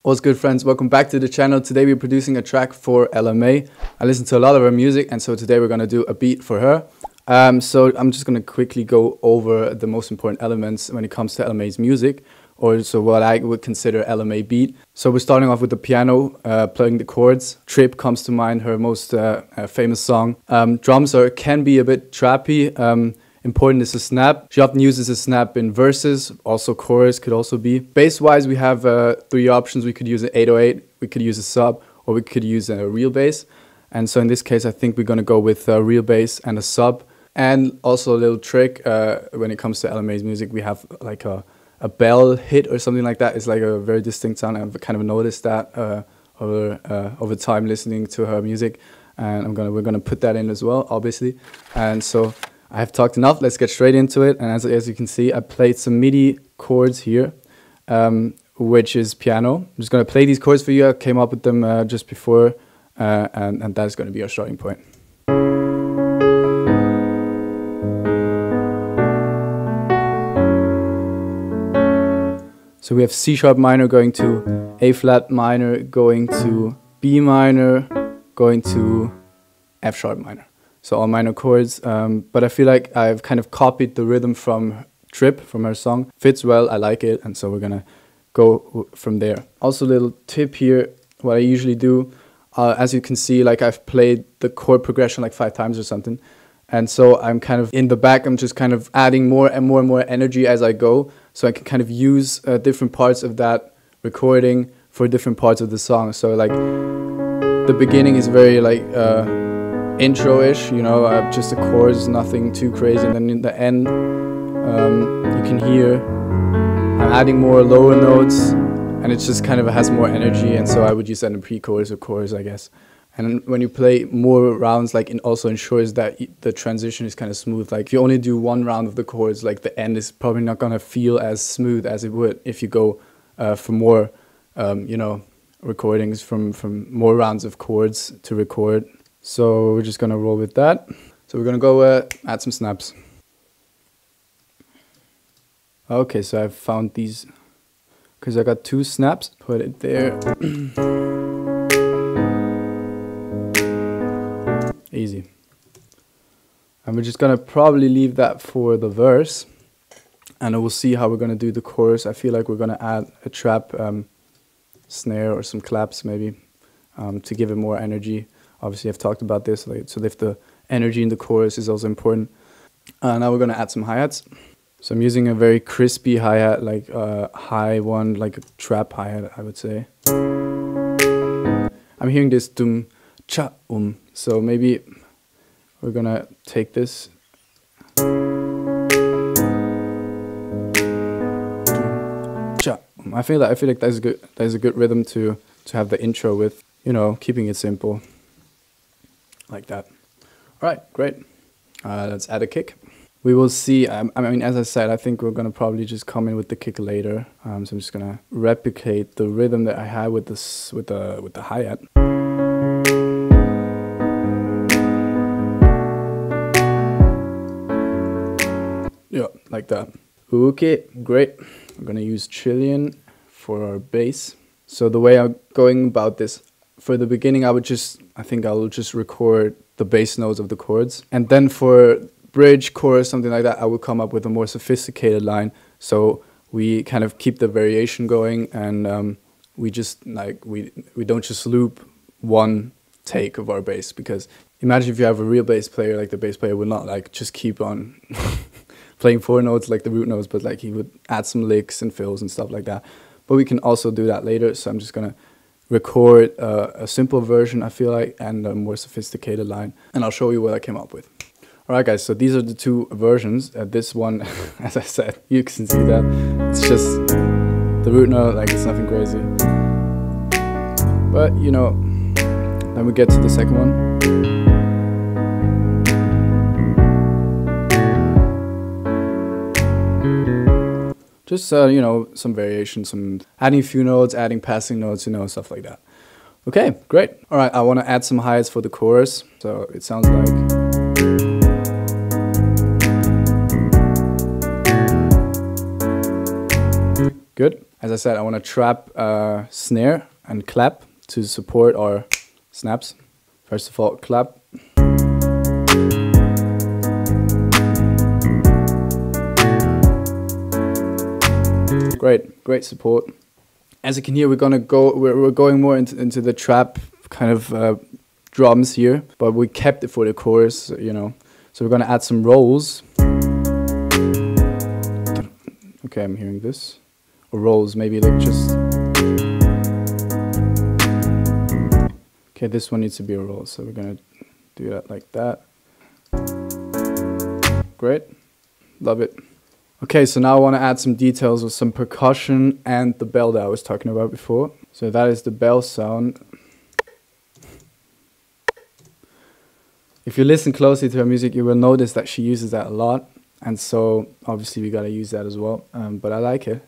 What's good, friends? Welcome back to the channel. Today we're producing a track for Ella Mai. I listen to a lot of her music, and so today we're going to do a beat for her. So I'm just going to quickly go over the most important elements when it comes to Ella Mai's music, or so what I would consider Ella Mai beat. So we're starting off with the piano, playing the chords. Trip comes to mind, her most famous song. Drums can be a bit trappy. Important is a snap. She often uses a snap in verses, also chorus could also be. Bass-wise, we have three options. We could use an 808, we could use a sub, or we could use a real bass. And so in this case, I think we're going to go with a real bass and a sub. And also a little trick, when it comes to Ella Mai's music, we have like a bell hit or something like that. It's like a very distinct sound. I've kind of noticed that over time listening to her music. And we're gonna put that in as well, obviously. And so I have talked enough. Let's get straight into it. And as you can see, I played some MIDI chords here, which is piano. I'm just going to play these chords for you. I came up with them just before, and that's going to be our starting point. So we have C sharp minor going to A flat minor, going to B minor, going to F sharp minor. So all minor chords, but I feel like I've kind of copied the rhythm from Trip, from her song. Fits well, I like it, and so we're gonna go from there. Also a little tip here, what I usually do, as you can see, like I've played the chord progression like 5 times or something, and so I'm kind of in the back, I'm just kind of adding more and more and more energy as I go, so I can kind of use different parts of that recording for different parts of the song. So like the beginning is very like intro-ish, you know, just the chords, nothing too crazy, and then in the end you can hear I'm adding more lower notes, and it just kind of has more energy, and so I would use that in pre-chorus or chorus, I guess. And when you play more rounds, like it also ensures that the transition is kind of smooth. Like if you only do one round of the chords, like the end is probably not gonna feel as smooth as it would if you go for more you know, recordings from more rounds of chords to record. So we're just gonna roll with that. So we're gonna go add some snaps. Okay, so I've found these, because I got 2 snaps. Put it there. Easy. And we're just gonna probably leave that for the verse. And we'll see how we're gonna do the chorus. I feel like we're gonna add a trap snare or some claps maybe to give it more energy. Obviously, I've talked about this, like, so if the energy in the chorus is also important. Now we're going to add some hi-hats. So I'm using a very crispy hi-hat, like a high one, like a trap hi-hat, I would say. I'm hearing this dum cha so maybe we're going to take this. Cha I feel like that's good. That's a good rhythm to have the intro with, you know, keeping it simple. Like that. All right, great. Let's add a kick. We will see. I mean, as I said, I think we're gonna probably just come in with the kick later. So I'm just gonna replicate the rhythm that I had with this with the hi-hat. Yeah, like that. Okay, great. I'm gonna use Chilean for our bass. So the way I'm going about this, for the beginning, I think I'll just record the bass notes of the chords. And then for bridge, chorus, something like that, I will come up with a more sophisticated line. So we kind of keep the variation going, and we just like, we don't just loop one take of our bass, because imagine if you have a real bass player, like the bass player would not like just keep on playing 4 notes like the root notes, but like he would add some licks and fills and stuff like that. But we can also do that later, so I'm just gonna record a simple version, I feel like, and a more sophisticated line, and I'll show you what I came up with. Alright guys, so these are the 2 versions. This one, as I said, you can see that it's just the root note, like it's nothing crazy. But you know, then we get to the second one. Just, you know, some variation, some adding a few notes, adding passing notes, you know, stuff like that. Okay, great. All right, I want to add some hi-hats for the chorus. So it sounds like... Good. As I I said, I want to trap snare and clap to support our snaps. First of all, clap. Great support. As you can hear, we're going more into the trap kind of drums here, but we kept it for the chorus, you know. So we're gonna add some rolls. Okay, I'm hearing this. Or rolls, maybe like just. Okay, this one needs to be a roll, so we're gonna do that like that. Great, love it. Okay, so now I want to add some details with some percussion and the bell that I was talking about before. So that is the bell sound. If you listen closely to her music, you will notice that she uses that a lot. And so obviously we gotta use that as well. But I like it.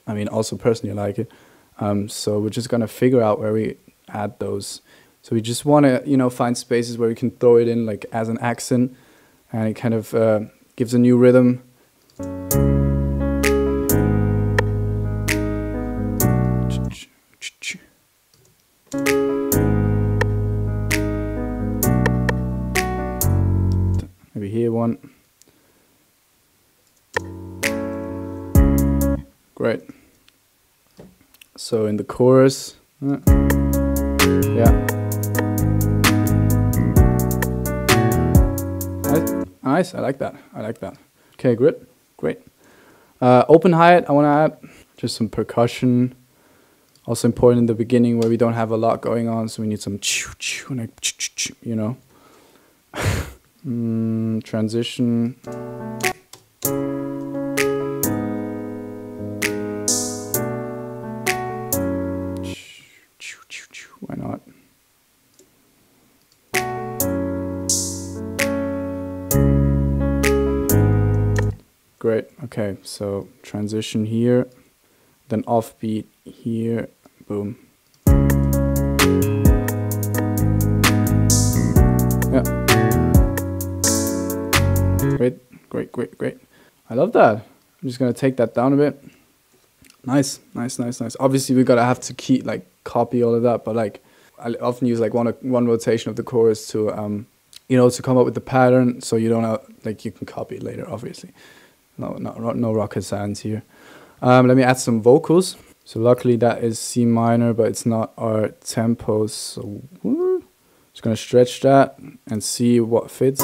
I mean, also personally I like it. So we're just gonna figure out where we add those. So we just wanna, you know, find spaces where we can throw it in like as an accent, and it kind of gives a new rhythm. Maybe here one. Great. So in the chorus, yeah. Nice, I like that. Okay, great. Open hi-hat, I want to add just some percussion. Also important in the beginning where we don't have a lot going on, so we need some you know. Transition. Why not? Great, okay, so transition here, then offbeat here, boom. Yeah. Great. I love that. I'm just gonna take that down a bit. Nice. Obviously we gotta have to keep, like, copy all of that, but like, I often use like one rotation of the chorus to, you know, to come up with the pattern, so you don't have, like, you can copy it later, obviously. No rocket science here. Let me add some vocals. So luckily that is C minor, but it's not our tempo, so just gonna stretch that and see what fits.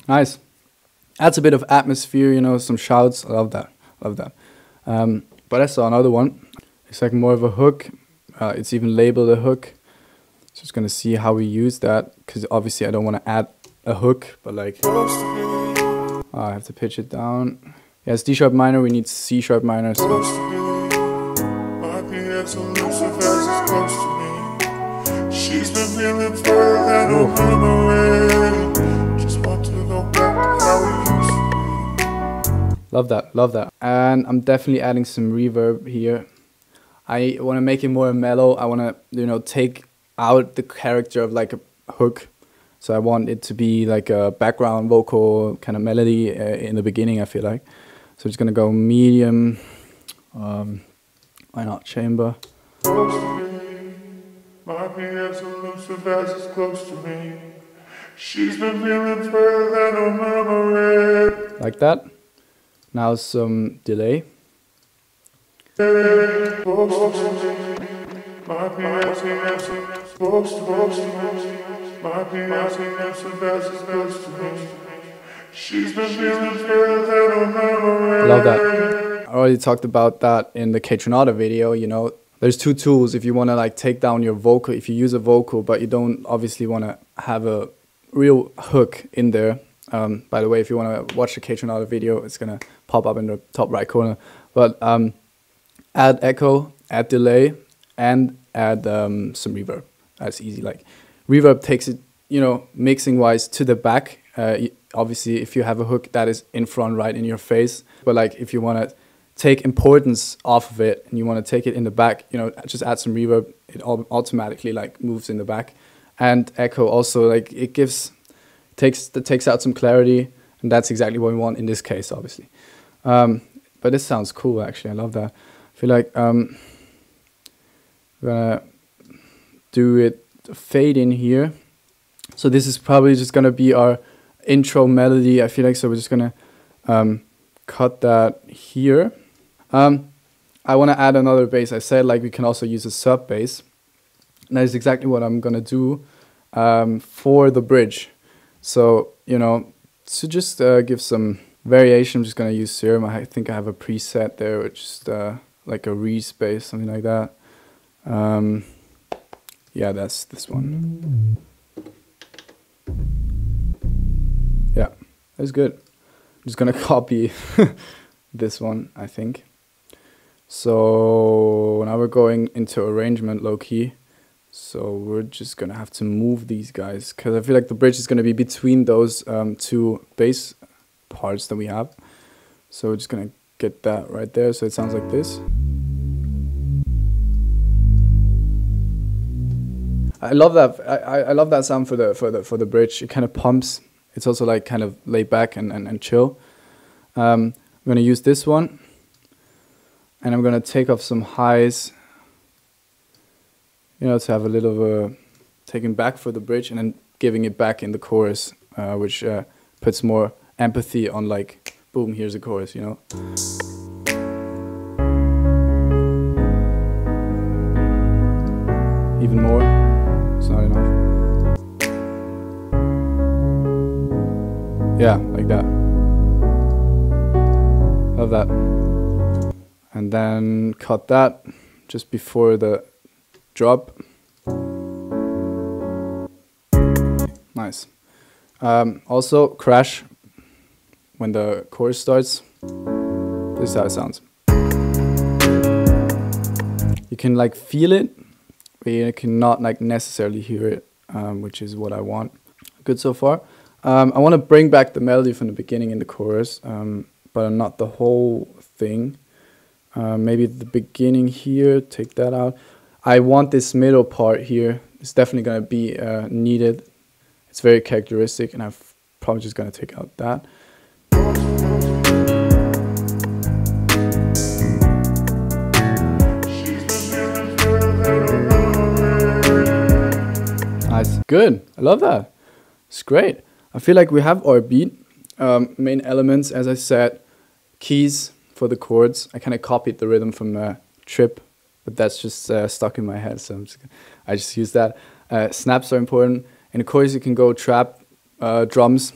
Nice. Adds a bit of atmosphere, you know, some shouts. I love that. But I saw another one. It's like more of a hook. It's even labeled a hook. Just gonna see how we use that, because obviously I don't want to add a hook, but like I have to pitch it down. Yeah, it's D sharp minor. We need C sharp minor. So. She's been feeling further than a memory. Just want to go back to how we used to be. Love that. And I'm definitely adding some reverb here. I want to make it more mellow. I want to, you know, take out the character of like a hook. So I want it to be like a background vocal kind of melody in the beginning, I feel like. So it's going to go medium. Why not chamber? Might be as elusive as it's close to me. She's been feeling further than a memory. Like that. Now some delay. Love that. I already talked about that in the K-Tronada video, you know. There's two tools if you want to like take down your vocal, if you use a vocal, but you don't obviously want to have a real hook in there. By the way, if you want to watch the K-Tronada video, it's going to pop up in the top right corner. But add echo, add delay, and add some reverb. That's easy. Like reverb takes it, you know, mixing wise to the back. Obviously, if you have a hook that is in front, right in your face. But like if you want to take importance off of it and you want to take it in the back, you know, just add some reverb it automatically like moves in the back. And echo also, like it takes out some clarity, and that's exactly what we want in this case, obviously. But this sounds cool, actually. I love that. I feel like we're gonna do it fade in here. So this is probably just gonna be our intro melody, I feel like. So we're just gonna cut that here. I want to add another bass. I said like we can also use a sub bass. And that is exactly what I'm gonna do for the bridge. So, you know, to just give some variation, I'm just gonna use Serum. I think I have a preset there, which is like a Reese bass, something like that. Yeah, that's this one. Yeah, that's good. I'm just gonna copy this one, I think. So now we're going into arrangement low key. So we're just gonna have to move these guys, because I feel like the bridge is gonna be between those two bass parts that we have. So we're just gonna get that right there. So it sounds like this. I love that. I love that sound for the bridge. It kind of pumps. It's also like kind of laid back and chill. I'm gonna use this one, and I'm gonna take off some highs, you know, to have a little of a taking back for the bridge and then giving it back in the chorus, which puts more empathy on like, boom, here's the chorus, you know. Even more, it's not enough. Yeah, like that. Love that. And then cut that just before the drop. Nice. Also crash when the chorus starts. This is how it sounds. You can like feel it, but you cannot like necessarily hear it, which is what I want. Good so far. I want to bring back the melody from the beginning in the chorus, but not the whole thing. Maybe the beginning here, take that out. I want this middle part here. It's definitely going to be needed. It's very characteristic, and I'm probably just going to take out that. Nice. Good. I love that. It's great. I feel like we have our beat. Main elements, as I said, keys for the chords. I kind of copied the rhythm from Trip, but that's just stuck in my head, so I just use that. Snaps are important. And of course, you can go trap, drums,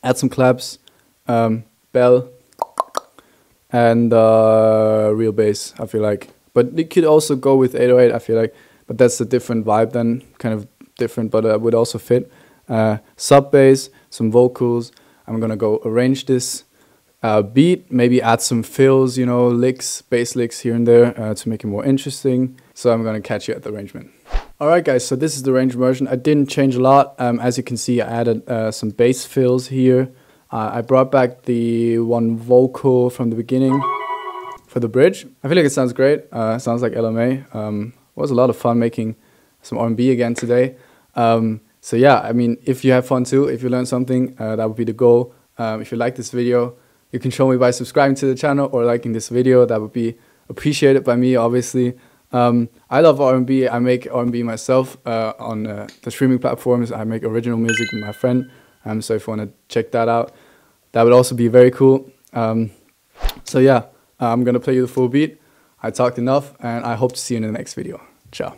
add some claps, bell, and real bass, I feel like. But it could also go with 808, I feel like. But that's a different vibe then, kind of different, but would also fit. Sub bass, some vocals. I'm gonna go arrange this beat, maybe add some fills, you know, licks, bass licks here and there to make it more interesting. So I'm gonna catch you at the arrangement. Alright guys, so this is the arranged version. I didn't change a lot. As you can see, I added some bass fills here. I brought back the one vocal from the beginning for the bridge. I feel like it sounds great. It sounds like Ella Mai. It was a lot of fun making some R&B again today. So yeah, I mean, if you have fun too, if you learned something, that would be the goal. If you like this video, you can show me by subscribing to the channel or liking this video. That would be appreciated by me, obviously. I love R&B. I make R&B myself on the streaming platforms. I make original music with my friend. So if you want to check that out, that would also be very cool. So yeah, I'm going to play you the full beat. I talked enough, and I hope to see you in the next video. Ciao.